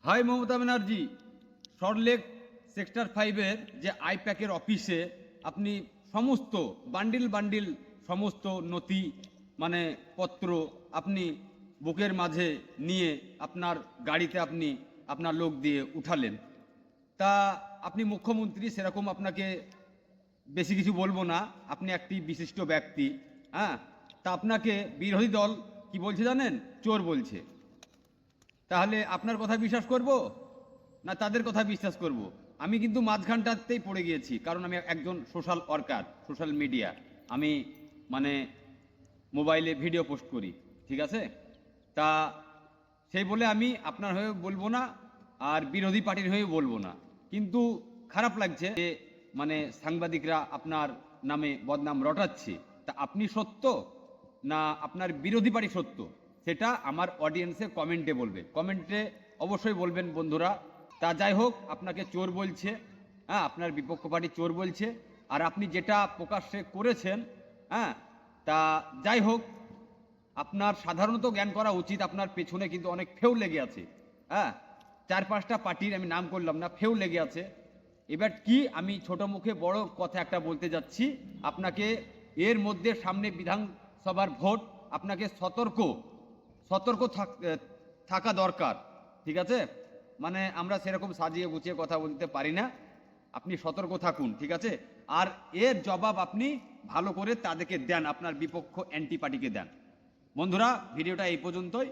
High Mamata Banerjee, Salt Lake sector 5-এর যে আইপ্যাকের অফিসে আপনি সমস্ত বান্ডিল বান্ডিল সমস্ত নথি মানে পত্র আপনি বুকের মাঝে নিয়ে আপনার গাড়িতে আপনি আপনার লোক দিয়ে উঠালেন। তা আপনি মুখ্যমন্ত্রী, সেরকম আপনাকে বেশি কিছু বলবো না, আপনি একটি বিশিষ্ট ব্যক্তি। হ্যাঁ, তা আপনাকে বিরোধী দল কি বলছে জানেন? চোর বলছে। তাহলে আপনার কথা বিশ্বাস করব না তাদের কথা বিশ্বাস করব? আমি কিন্তু মাঝখানটাতেই পড়ে গিয়েছি, কারণ আমি একজন সোশ্যাল ওয়ার্কার, সোশ্যাল মিডিয়া, আমি মানে মোবাইলে ভিডিও পোস্ট করি, ঠিক আছে? তা সেই বলে আমি আপনার হয়ে বলবো না আর বিরোধী পার্টির হয়ে বলবো না, কিন্তু খারাপ লাগছে যে মানে সাংবাদিকরা আপনার নামে বদনাম রটাচ্ছে। তা আপনি সত্য না আপনার বিরোধী পার্টি সত্য, সেটা আমার অডিয়েন্সে কমেন্টে বলবে, কমেন্টে অবশ্যই বলবেন বন্ধুরা। তা যাই হোক, আপনাকে চোর বলছে, হ্যাঁ, আপনার বিপক্ষ পার্টি চোর বলছে, আর আপনি যেটা প্রকাশ্যে করেছেন, হ্যাঁ, তা যাই হোক, আপনার সাধারণত জ্ঞান করা উচিত। আপনার পেছনে কিন্তু অনেক ফেউ লেগে আছে, হ্যাঁ, 4-5টা পার্টির আমি নাম করলাম না, ফেউ লেগে আছে। এবার কি, আমি ছোট মুখে বড় কথা একটা বলতে যাচ্ছি আপনাকে। এর মধ্যে সামনে বিধানসভার ভোট, আপনাকে সতর্ক সতর্ক থাকা দরকার, ঠিক আছে? মানে আমরা সেরকম সাজিয়ে গুছিয়ে কথা বলতে পারি না, আপনি সতর্ক থাকুন, ঠিক আছে? আর এর জবাব আপনি ভালো করে তাদেরকে দেন, আপনার বিপক্ষ অ্যান্টি পার্টিকে দেন। বন্ধুরা, ভিডিওটা এই পর্যন্তই।